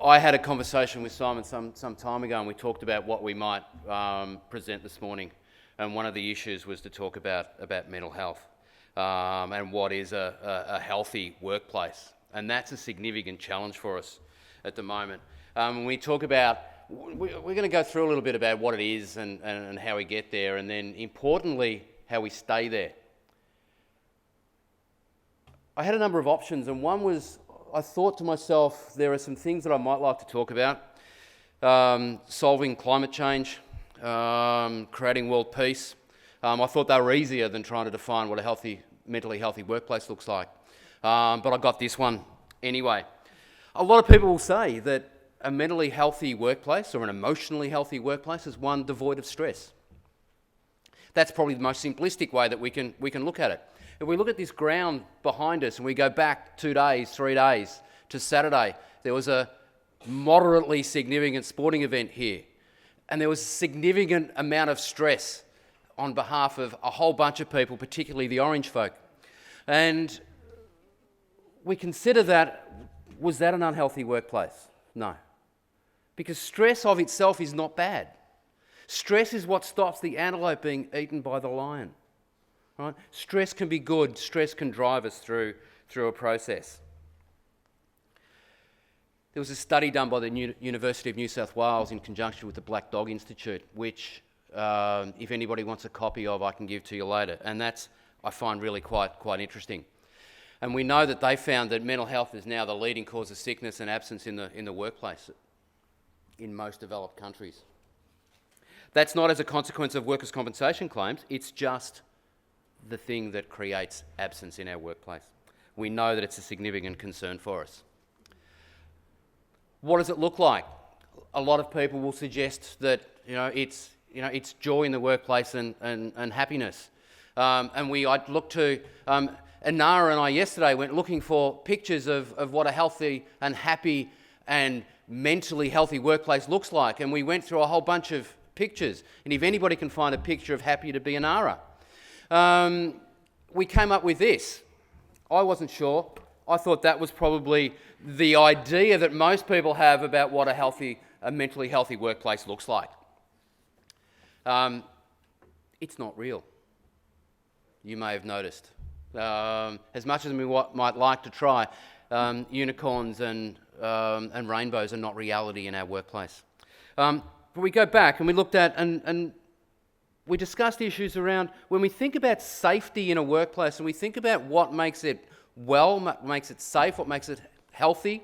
I had a conversation with Simon some time ago, and we talked about what we might present this morning. And one of the issues was to talk about mental health and what is a healthy workplace. And that's a significant challenge for us at the moment. When we talk about, we're going to go through a little bit about what it is and how we get there, and then importantly, how we stay there. I had a number of options, and one was, I thought to myself, there are some things that I might like to talk about. Solving climate change, creating world peace. I thought they were easier than trying to define what a mentally healthy workplace looks like. But I got this one anyway. A lot of people will say that a mentally healthy workplace or an emotionally healthy workplace is one devoid of stress. That's probably the most simplistic way that we can look at it. If we look at this ground behind us and we go back 2 days, 3 days to Saturday, there was a moderately significant sporting event here. And there was a significant amount of stress on behalf of a whole bunch of people, particularly the orange folk. And we consider that, was that an unhealthy workplace? No. Because stress of itself is not bad. Stress is what stops the antelope being eaten by the lion. Right? Stress can be good. Stress can drive us through a process. There was a study done by the University of New South Wales in conjunction with the Black Dog Institute, which, if anybody wants a copy of, I can give to you later. And that's, I find, really quite interesting. And we know that they found that mental health is now the leading cause of sickness and absence in the workplace in most developed countries. That's not as a consequence of workers' compensation claims, it's just the thing that creates absence in our workplace. We know that it's a significant concern for us. What does it look like? A lot of people will suggest that it's joy in the workplace and happiness. I looked to Inara and I yesterday went looking for pictures of what a healthy and happy and mentally healthy workplace looks like, and we went through a whole bunch of pictures. And if anybody can find a picture of happy to be Inara, we came up with this. I wasn't sure. I thought that was probably the idea that most people have about what a mentally healthy workplace looks like. It's not real. You may have noticed. As much as we might like to try, unicorns and rainbows are not reality in our workplace. But we go back and we looked at and we discussed issues around when we think about safety in a workplace and we think about what makes it makes it safe, what makes it healthy.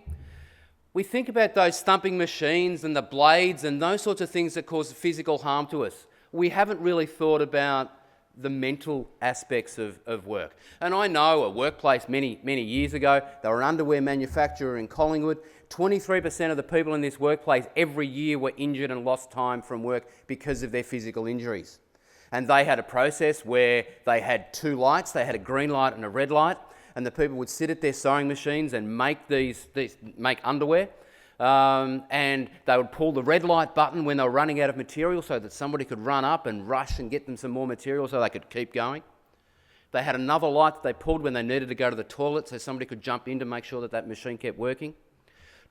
We think about those thumping machines and the blades and those sorts of things that cause physical harm to us. We haven't really thought about the mental aspects of work. And I know a workplace many years ago, they were an underwear manufacturer in Collingwood. 23% of the people in this workplace every year were injured and lost time from work because of their physical injuries. And they had a process where they had 2 lights. They had a green light and a red light. And the people would sit at their sewing machines and make make underwear. And they would pull the red light button when they were running out of material so that somebody could run up and rush and get them some more material so they could keep going. They had another light that they pulled when they needed to go to the toilet so somebody could jump in to make sure that machine kept working.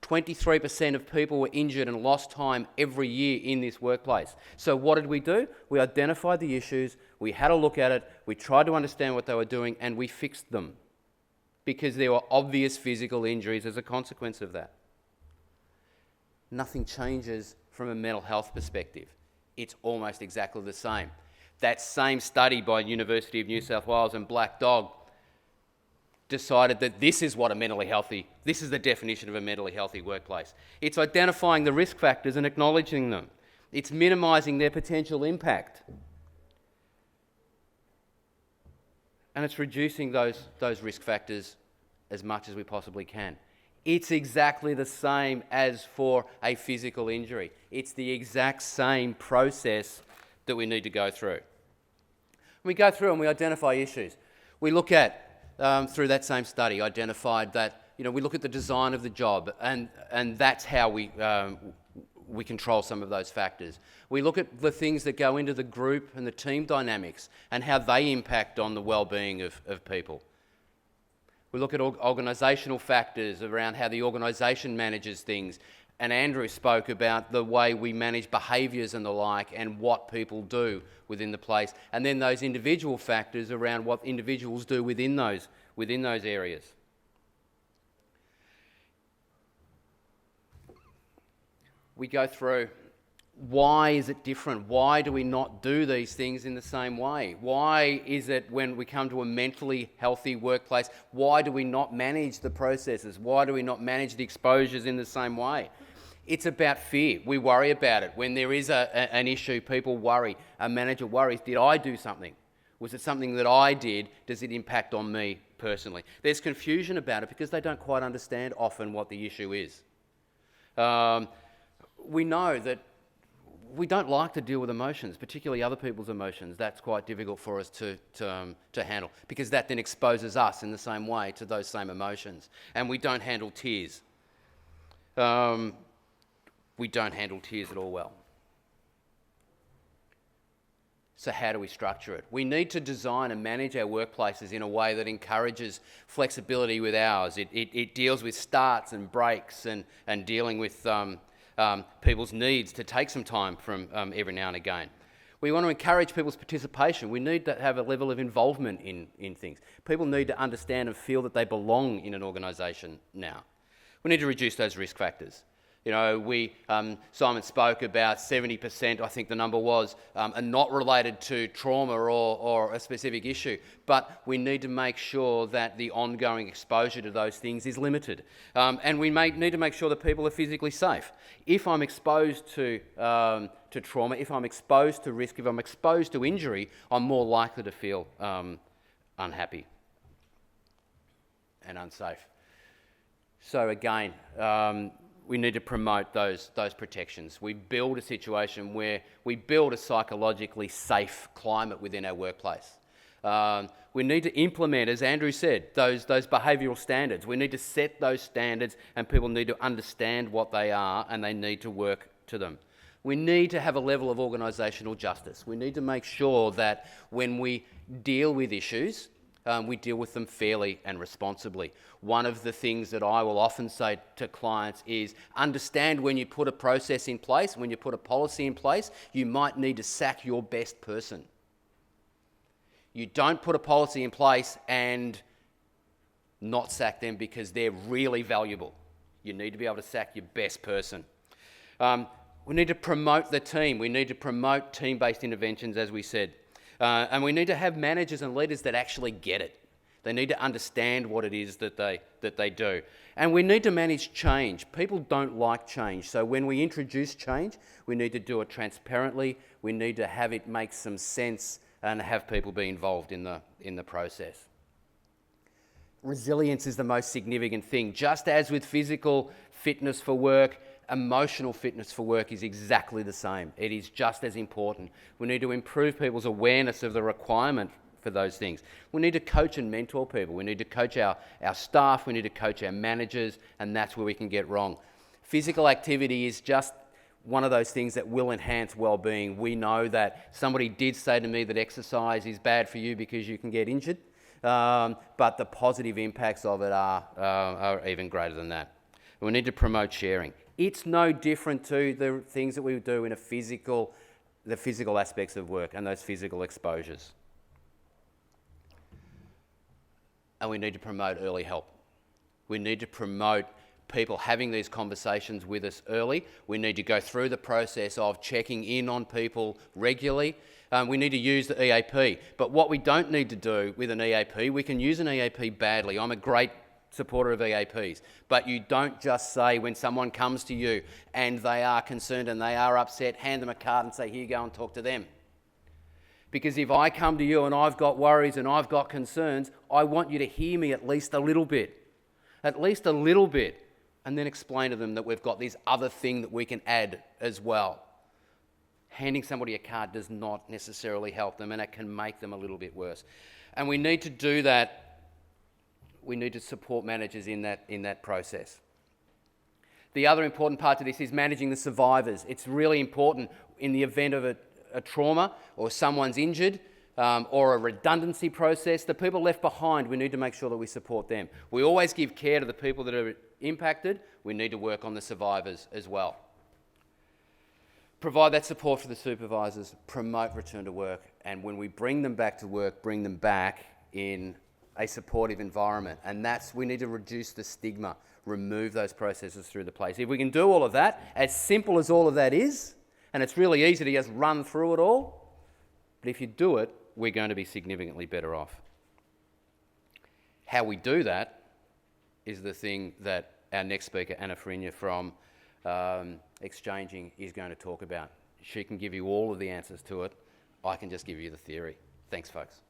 23% of people were injured and lost time every year in this workplace. So what did we do? We identified the issues, we had a look at it, we tried to understand what they were doing, and we fixed them because there were obvious physical injuries as a consequence of that. Nothing changes from a mental health perspective. It's almost exactly the same. That same study by University of New South Wales and Black Dog decided that this is the definition of a mentally healthy workplace. It's identifying the risk factors and acknowledging them. It's minimising their potential impact. And it's reducing those risk factors as much as we possibly can. It's exactly the same as for a physical injury. It's the exact same process that we need to go through. We go through and we identify issues. We look at, through that same study, identified that, we look at the design of the job and that's how we control some of those factors. We look at the things that go into the group and the team dynamics and how they impact on the well-being of people. We look at organisational factors around how the organisation manages things And Andrew spoke about the way we manage behaviours and the like and what people do within the place. And then those individual factors around what individuals do within those areas. We go through, why is it different? Why do we not do these things in the same way? Why is it when we come to a mentally healthy workplace, why do we not manage the processes? Why do we not manage the exposures in the same way? It's about fear. We worry about it. When there is an issue, people worry. A manager worries, did I do something? Was it something that I did? Does it impact on me personally? There's confusion about it because they don't quite understand often what the issue is. We know that we don't like to deal with emotions, particularly other people's emotions. That's quite difficult for us to handle because that then exposes us in the same way to those same emotions. And we don't handle tears. We don't handle tears at all well. So how do we structure it? We need to design and manage our workplaces in a way that encourages flexibility with hours. It deals with starts and breaks and dealing with people's needs to take some time from every now and again. We want to encourage people's participation. We need to have a level of involvement in things. People need to understand and feel that they belong in an organisation now. We need to reduce those risk factors. You know, Simon spoke about 70%, I think the number was, are not related to trauma or a specific issue. But we need to make sure that the ongoing exposure to those things is limited. And we need to make sure that people are physically safe. If I'm exposed to trauma, if I'm exposed to risk, if I'm exposed to injury, I'm more likely to feel unhappy and unsafe. So again, we need to promote those protections. We build a situation where we build a psychologically safe climate within our workplace. We need to implement, as Andrew said, those behavioural standards. We need to set those standards and people need to understand what they are and they need to work to them. We need to have a level of organisational justice. We need to make sure that when we deal with issues, we deal with them fairly and responsibly. One of the things that I will often say to clients is understand when you put a process in place, when you put a policy in place, you might need to sack your best person. You don't put a policy in place and not sack them because they're really valuable. You need to be able to sack your best person. We need to promote the team. We need to promote team-based interventions, as we said. And we need to have managers and leaders that actually get it. They need to understand what it is that they do. And we need to manage change. People don't like change. So when we introduce change, we need to do it transparently. We need to have it make some sense and have people be involved in the process. Resilience is the most significant thing. Just as with physical fitness for work, emotional fitness for work is exactly the same. It is just as important. We need to improve people's awareness of the requirement for those things. We need to coach and mentor people. We need to coach our staff. We need to coach our managers, and that's where we can get wrong. Physical activity is just one of those things that will enhance well-being. We know that somebody did say to me that exercise is bad for you because you can get injured, but the positive impacts of it are even greater than that. We need to promote sharing. It's no different to the things that we do in the physical aspects of work and those physical exposures. And we need to promote early help. We need to promote people having these conversations with us early. We need to go through the process of checking in on people regularly. We need to use the EAP. But what we don't need to do with an EAP, we can use an EAP badly. I'm a great supporter of EAPs, but you don't just say when someone comes to you and they are concerned and they are upset, hand them a card and say, here you go and talk to them. Because if I come to you and I've got worries and I've got concerns, I want you to hear me at least a little bit, and then explain to them that we've got this other thing that we can add as well. Handing somebody a card does not necessarily help them and it can make them a little bit worse. And we need to do that. We need to support managers in that process. The other important part to this is managing the survivors. It's really important in the event of a trauma or someone's injured or a redundancy process, the people left behind, we need to make sure that we support them. We always give care to the people that are impacted, we need to work on the survivors as well. Provide that support for the supervisors, promote return to work, and when we bring them back to work, bring them back in a supportive environment. And we need to reduce the stigma, remove those processes through the place. If we can do all of that, as simple as all of that is, and it's really easy to just run through it all, but if you do it, we're going to be significantly better off. How we do that is the thing that our next speaker, Anna Frinya from Exchanging, is going to talk about. She can give you all of the answers to it. I can just give you the theory. Thanks, folks.